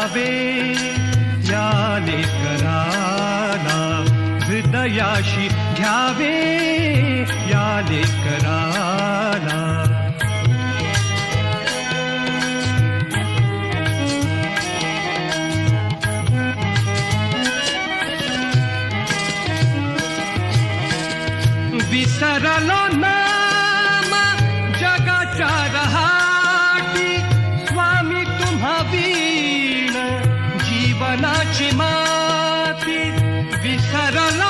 घ्यावे या लेकराला, हृदयाशी घ्यावे या लेकराला. विसरलो नाम जगाच्या रहाटी, स्वामी तुम्हा वीण जीवनाची माती. विसरलो